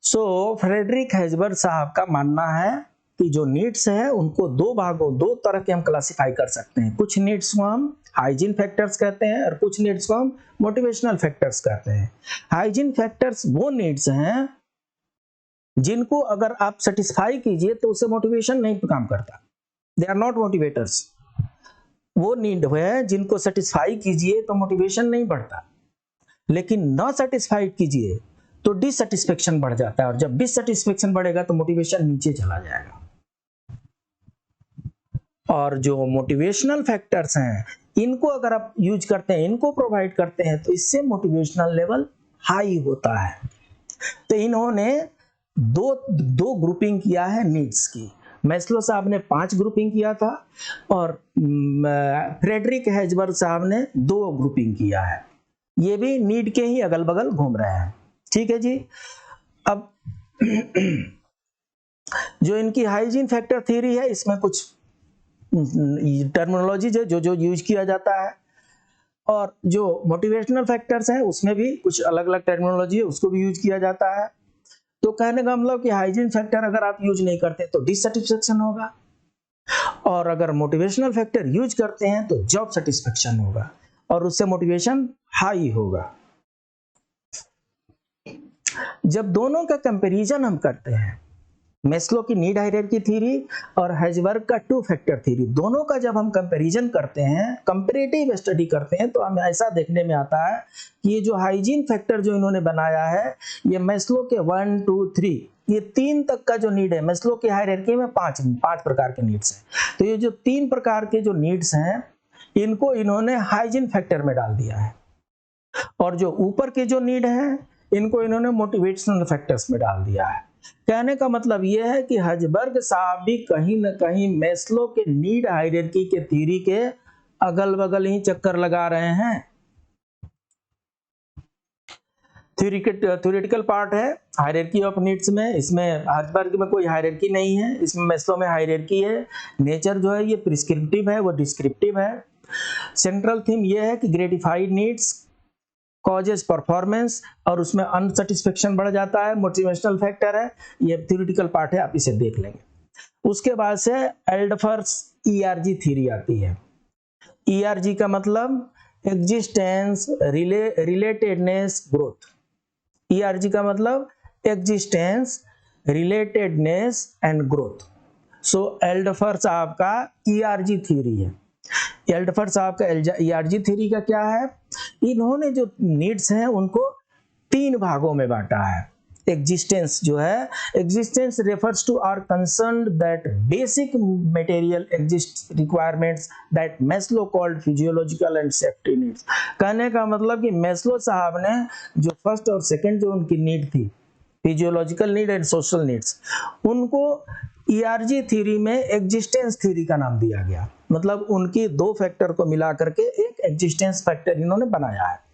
सो Frederick हेज़बर्ग साहब का मानना है कि जो नीड्स है उनको दो तरह के हम क्लासिफाई कर सकते हैं। कुछ नीड्स को हम हाइजीन फैक्टर्स कहते हैं और कुछ नीड्स को हम मोटिवेशनल फैक्टर्स कहते हैं। हाइजीन फैक्टर्स वो नीड्स हैं जिनको अगर आप सेटिस्फाई कीजिए तो उससे मोटिवेशन नहीं काम करता, दे आर नॉट मोटिवेटर्स। वो नीड है जिनको सेटिस्फाई कीजिए तो मोटिवेशन नहीं बढ़ता, लेकिन न सेटिस्फाइड कीजिए तो डिससेटिस्फेक्शन बढ़ जाता है, और जब डिससेटिस्फेक्शन बढ़ेगा तो मोटिवेशन नीचे चला जाएगा। और जो मोटिवेशनल फैक्टर्स हैं इनको अगर आप यूज करते हैं, इनको प्रोवाइड करते हैं, तो इससे मोटिवेशनल लेवल हाई होता है। तो इन्होंने दो ग्रुपिंग किया है नीड्स की। मैस्लो साहब ने 5 ग्रुपिंग किया था और फ्रेडरिक हेज़बर्ग साहब ने 2 ग्रुपिंग किया है। ये भी नीड के ही अगल बगल घूम रहे हैं। ठीक है जी। अब जो इनकी हाइजीन फैक्टर थ्योरी है, इसमें कुछ टर्मिनोलॉजी जो यूज किया जाता है, और जो मोटिवेशनल फैक्टर्स हैं उसमें भी कुछ अलग अलग टर्मिनोलॉजी है, उसको भी यूज किया जाता है। तो कहने का मतलब कि हाइजीन फैक्टर अगर आप यूज नहीं करते तो डिससेटिस्फेक्शन होगा, और अगर मोटिवेशनल फैक्टर यूज करते हैं तो जॉब सेटिस्फेक्शन होगा, और उससे मोटिवेशन हाई होगा। जब दोनों का कंपैरिजन हम करते हैं, मैस्लो की नीड हायरार्की थ्योरी और हेज़बर्ग का 2 फैक्टर थ्योरी, दोनों का जब हम कंपैरिजन करते हैं, कंपैरेटिव स्टडी करते हैं, तो हमें ऐसा देखने में आता है कि ये जो हाइजीन फैक्टर जो इन्होंने बनाया है, ये मैस्लो के 1, 2, 3 ये 3 तक का जो नीड है, मैस्लो की हायरार्की में 5 प्रकार के नीड्स हैं। तो ये जो 3 प्रकार के जो नीड्स हैं, इनको इन्होंने हाइजीन फैक्टर में डाल दिया है, और जो ऊपर के जो नीड है इनको इन्होंने मोटिवेशनल फैक्टर्स में डाल दिया है। कहने का मतलब यह है कि हेज़बर्ग साहब भी कहीं न कहीं मैस्लो के नीड हायरार्की के थ्योरी के अगल बगल ही चक्कर लगा रहे हैं। थ्योरेटिकल पार्ट है हायरार्की ऑफ नीड्स में, इसमें हेज़बर्ग में कोई हायरार्की नहीं है, इसमें मैस्लो में हायरार्की है। नेचर जो है ये प्रिस्क्रिप्टिव है, वो डिस्क्रिप्टिव है। सेंट्रल थीम ये है कि ग्रेटिफाइड नीड्स कॉजेज परफॉर्मेंस, और उसमें अनसेटिस्फेक्शन बढ़ जाता है, मोटिवेशनल फैक्टर है। ये थ्योरेटिकल पार्ट है, आप इसे देख लेंगे। उसके बाद से एल्डफर्स ईआरजी थ्योरी आती है। ईआरजी का मतलब एग्जिस्टेंस, रिलेटेडनेस, ग्रोथ। ईआरजी का मतलब एग्जिस्टेंस, रिलेटेडनेस एंड ग्रोथ। सो एल्डफर्स आपका ईआरजी थ्योरी है। एल्डफर्स साहब का ईआरजी थ्योरी का क्या है, इन्होंने जो नीड्स हैं उनको 3 भागों में बांटा है। एग्जिस्टेंस जो है, existence refers to our concerned that basic material exist requirements that Maslow called physiological and safety needs. कहने का मतलब कि मैस्लो साहब ने जो फर्स्ट और सेकंड जो उनकी नीड थी, physiological need and social needs, उनको ईआरजी थ्योरी में एग्जिस्टेंस थ्योरी का नाम दिया गया। मतलब उनकी 2 फैक्टर को मिला करके एक एग्जिस्टेंस फैक्टर इन्होंने बनाया है।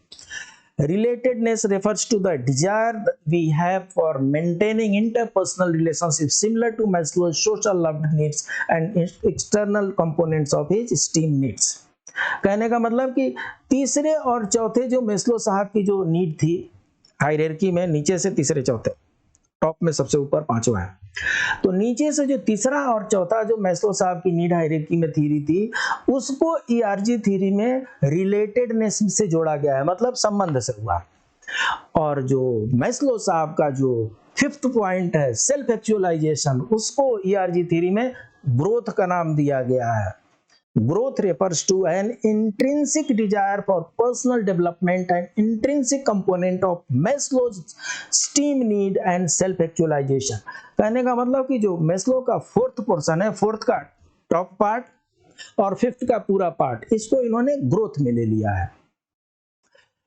Relatedness refers to the desire we have for maintaining interpersonal relationships similar to Maslow's social love needs and external components of his esteem needs। कहने का मतलब कि तीसरे और चौथे जो मैस्लो साहब की जो नीड थी हायरार्की में, नीचे से तीसरे चौथे, टॉप में सबसे ऊपर 5वां है, तो नीचे से जो तीसरा और चौथा जो मैस्लो साहब की नीड हायरार्की में थ्योरी थी, उसको ईआरजी थ्योरी में रिलेटेडनेस से जोड़ा गया है, मतलब संबंध से हुआ। और जो मैस्लो साहब का जो 5th पॉइंट है सेल्फ एक्चुअलाइजेशन, उसको ईआरजी थ्योरी में ग्रोथ का नाम दिया गया है। Growth refers to an intrinsic desire for personal development and intrinsic component of Maslow's esteem need and self-actualization। कहने का मतलब कि जो मैस्लो का 4th पोर्शन है, 4th का टॉप पार्ट और 5th का पूरा पार्ट, इसको इन्होंने ग्रोथ में ले लिया है।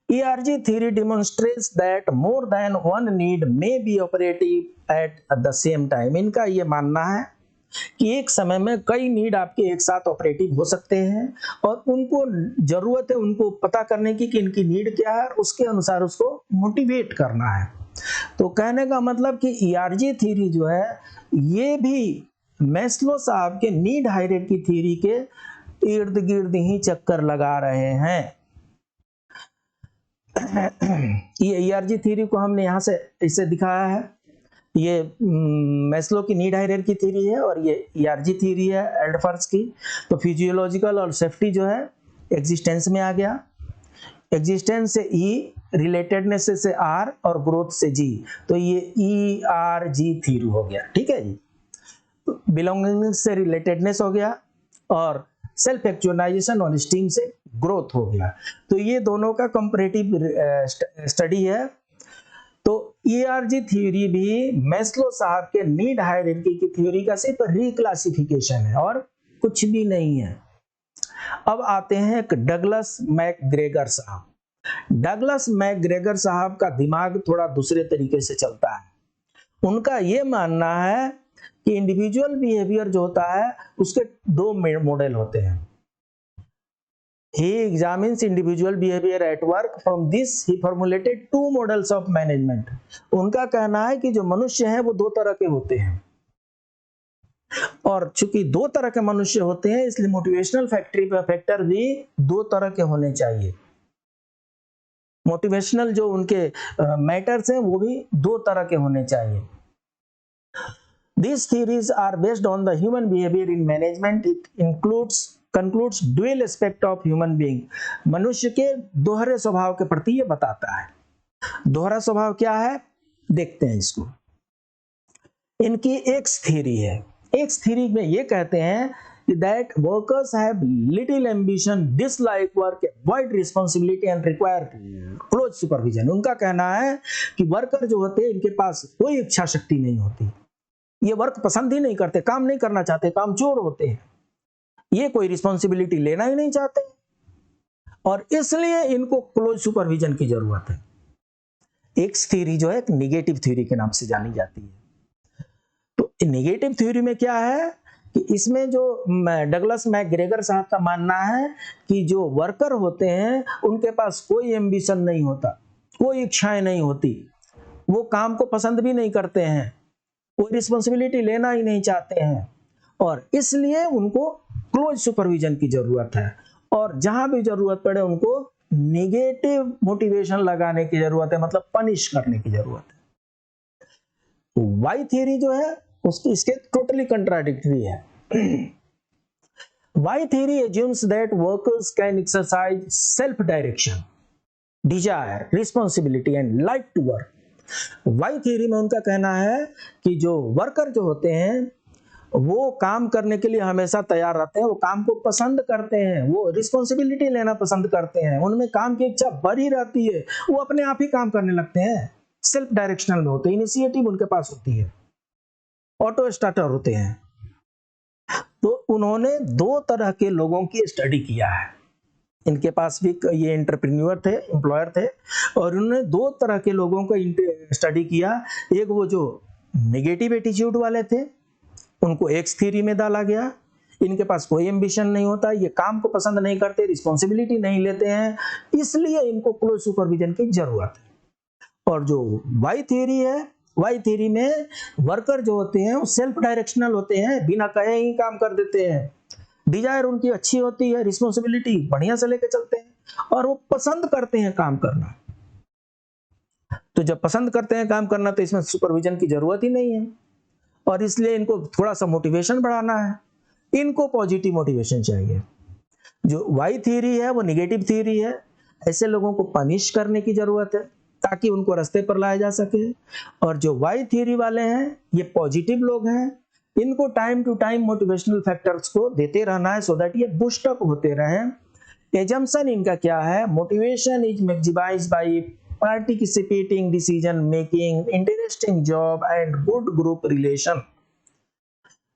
ERG theory demonstrates that more than one need may be operative at the same time। इनका ये मानना है कि एक समय में कई नीड आपके एक साथ ऑपरेटिव हो सकते हैं, और उनको जरूरत है उनको पता करने की कि इनकी नीड क्या है, उसके अनुसार उसको मोटिवेट करना है। तो कहने का मतलब कि ईआरजी थ्योरी जो है ये भी मैस्लो साहब के नीड हायरार्की थ्योरी के इर्द गिर्द ही चक्कर लगा रहे हैं। ये ईआरजी थ्योरी को हमने यहां से इसे दिखाया है। ये मैस्लो की नीड हायरार्की थ्योरी है और ये ERG थ्योरी है एल्डफर्स की। तो फिजियोलॉजिकल और सेफ्टी जो है एग्जिस्टेंस में आ गया, एग्जिस्टेंस से E, रिलेटेडनेस से R और ग्रोथ से G, तो ये ERG थ्योरी हो गया। ठीक है जी, बिलोंगिंग से रिलेटेडनेस हो गया और सेल्फ एक्चुअलाइजेशन और स्टीम से ग्रोथ हो गया। तो ये दोनों का कंपैरेटिव स्टडी है। तो ERG थ्योरी भी मैस्लो साहब के नीड हायरार्की की थ्योरी का सिर्फ रिक्लासिफिकेशन है और कुछ भी नहीं है। अब आते हैं एक डगलस मैकग्रेगर साहब। डगलस मैकग्रेगर साहब का दिमाग थोड़ा दूसरे तरीके से चलता है। उनका ये मानना है कि इंडिविजुअल बिहेवियर जो होता है उसके दो मॉडल होते हैं। He examines individual behavior at work. From this, he formulated two models of management. उनका कहना है कि जो मनुष्य हैं वो दो तरह के होते हैं और चूंकि दो तरह के मनुष्य होते हैं इसलिए मोटिवेशनल फैक्टर भी दो तरह के होने चाहिए। मोटिवेशनल जो उनके मैटर्स हैं वो भी दो तरह के होने चाहिए। These theories are based on the human behavior in management. It concludes dual aspect of human being. मनुष्य के दोहरे स्वभाव के प्रति ये बताता है। दोहरा स्वभाव क्या है देखते हैं इसको। इनकी एक्स थ्योरी है। एक्स थ्योरी में ये कहते हैं that workers have little ambition, dislike work, avoid responsibility and require close supervision. उनका कहना है कि वर्कर जो होते हैं इनके पास कोई इच्छा शक्ति नहीं होती, ये वर्क पसंद ही नहीं करते, काम नहीं करना चाहते, काम चोर होते हैं, ये कोई रिस्पॉन्सिबिलिटी लेना ही नहीं चाहते और इसलिए इनको क्लोज सुपरविजन की जरूरत है। एक्स थ्योरी जो है एक निगेटिव थ्योरी के नाम से जानी जाती है। तो निगेटिव थ्योरी में क्या है कि इसमें जो डगलस मैकग्रेगर साहब का मानना है कि जो वर्कर होते हैं उनके पास कोई एम्बिशन नहीं होता, कोई इच्छाएं नहीं होती, वो काम को पसंद भी नहीं करते हैं, कोई रिस्पॉन्सिबिलिटी लेना ही नहीं चाहते हैं और इसलिए उनको क्लोज सुपरविजन की जरूरत है और जहां भी जरूरत पड़े उनको नेगेटिव मोटिवेशन लगाने की जरूरत है, मतलब पनिश करने की जरूरत है। वाई थ्योरी जो है उसकी इसके टोटली कंट्राडिक्टरी है। Y theory assumes that workers can exercise self direction, desire, responsibility and like to work. Y theory में उनका कहना है कि जो वर्कर जो होते हैं वो काम करने के लिए हमेशा तैयार रहते हैं, वो काम को पसंद करते हैं, वो रिस्पॉन्सिबिलिटी लेना पसंद करते हैं, उनमें काम की इच्छा बढ़ी रहती है, वो अपने आप ही काम करने लगते हैं, सेल्फ डायरेक्शनल में होते हैं, इनिशिएटिव उनके पास होती है, ऑटो स्टार्टर होते हैं। तो उन्होंने दो तरह के लोगों की स्टडी किया है। इनके पास भी ये एंटरप्रेन्योर थे, एम्प्लॉयर थे और उन्होंने दो तरह के लोगों को स्टडी किया। एक वो जो नेगेटिव एटीट्यूड वाले थे उनको एक्स थ्योरी में डाला गया, इनके पास कोई एम्बिशन नहीं होता, ये काम को पसंद नहीं करते, रिस्पॉन्सिबिलिटी नहीं लेते हैं, इसलिए इनको क्लोज सुपरविजन की जरूरत है। और जो वाई थ्योरी है, वाई थ्योरी में वर्कर जो होते हैं वो सेल्फ डायरेक्शनल होते हैं, बिना कहे ही काम कर देते हैं, डिजायर उनकी अच्छी होती है, रिस्पॉन्सिबिलिटी बढ़िया से लेके चलते हैं और वो पसंद करते हैं काम करना। तो जब पसंद करते हैं काम करना तो इसमें सुपरविजन की जरूरत ही नहीं है और इसलिए इनको थोड़ा सा मोटिवेशन बढ़ाना है, इनको पॉजिटिव मोटिवेशन चाहिए। जो वाई थ्योरी है वो निगेटिव थ्योरी है, ऐसे लोगों को पनिश करने की जरूरत है ताकि उनको रास्ते पर लाया जा सके। और जो वाई थ्योरी वाले हैं ये पॉजिटिव लोग हैं, इनको time to time motivational factors को देते रहना है सो दैट ये बूस्ट अप होते रहें। एजम्पशन इनका क्या है, motivation is maximised by participating decision making, interesting job and good group relation.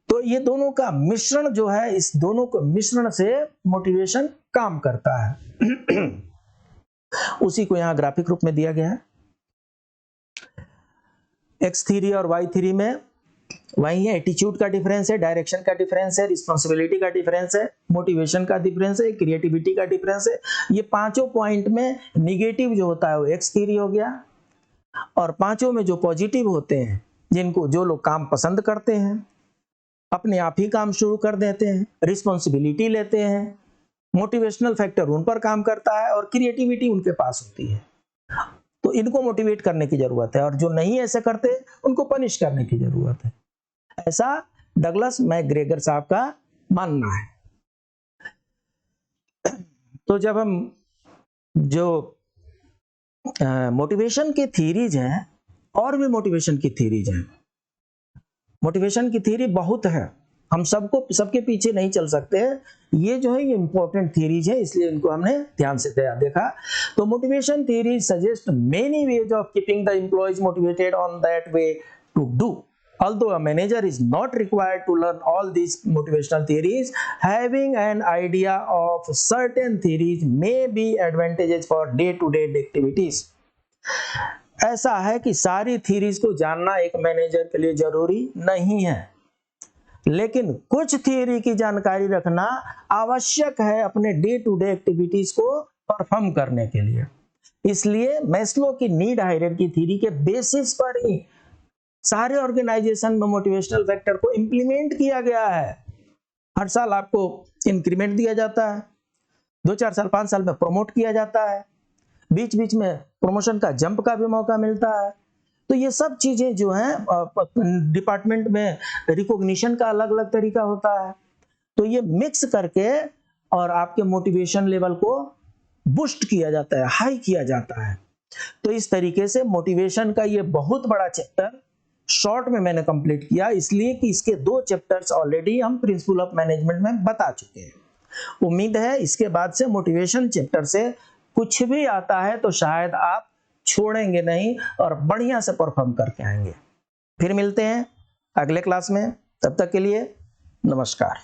तो ये दोनों का मिश्रण जो है, इस दोनों को मिश्रण से मोटिवेशन काम करता है। उसी को यहां ग्राफिक रूप में दिया गया है। एक्स थ्योरी और वाई थ्योरी में वही है, एटीट्यूड का डिफरेंस है, डायरेक्शन का डिफरेंस है, रिस्पॉन्सिबिलिटी का डिफरेंस है, मोटिवेशन का डिफरेंस है, क्रिएटिविटी का डिफरेंस है। ये पांचों पॉइंट में निगेटिव जो होता है वो एक्स थ्योरी हो गया और पांचों में जो पॉजिटिव होते हैं, जिनको जो लोग काम पसंद करते हैं, अपने आप ही काम शुरू कर देते हैं, रिस्पॉन्सिबिलिटी लेते हैं, मोटिवेशनल फैक्टर उन पर काम करता है और क्रिएटिविटी उनके पास होती है। तो तो इनको मोटिवेट करने की जरूरत है, और जो नहीं ऐसे करते उनको पनिश करने की जरूरत है। ऐसा डगलस मैकग्रेगर साहब का मानना है। तो जब हम जो मोटिवेशन की थीरीज हैं, और भी मोटिवेशन की थीरीज हैं, मोटिवेशन की थीरी बहुत है, हम सबके पीछे नहीं चल सकते। ये जो है ये इंपॉर्टेंट थीरीज है, इसलिए इनको हमने ध्यान से देखा। तो motivation theory suggest many ways of keeping the employees motivated on that way to do. Although a manager is not required to learn all these motivational theories, having an idea of certain theories may be advantageous for day-to-day activities. ऐसा है कि सारी theories को जानना एक manager के लिए जरूरी नहीं है, लेकिन कुछ थ्योरी की जानकारी रखना आवश्यक है अपने डे टू डे एक्टिविटीज को परफॉर्म करने के लिए। इसलिए मैस्लो की नीड हायरार्की थ्योरी के बेसिस पर ही सारे ऑर्गेनाइजेशन में मोटिवेशनल फैक्टर को इंप्लीमेंट किया गया है। हर साल आपको इंक्रीमेंट दिया जाता है, 2-4 साल 5 साल में प्रमोट किया जाता है, बीच बीच में प्रमोशन का जंप का भी मौका मिलता है। तो ये सब चीजें जो हैं डिपार्टमेंट में रिकॉग्निशन का अलग अलग तरीका होता है। तो ये मिक्स करके और आपके मोटिवेशन लेवल को बूस्ट किया जाता है, हाई किया जाता है। तो इस तरीके से मोटिवेशन का ये बहुत बड़ा चैप्टर शॉर्ट में मैंने कंप्लीट किया, इसलिए कि इसके 2 चैप्टर्स ऑलरेडी हम प्रिंसिपल ऑफ मैनेजमेंट में बता चुके हैं। उम्मीद है इसके बाद से मोटिवेशन चैप्टर से कुछ भी आता है तो शायद आप छोड़ेंगे नहीं और बढ़िया से परफॉर्म करके आएंगे। फिर मिलते हैं अगले क्लास में, तब तक के लिए नमस्कार।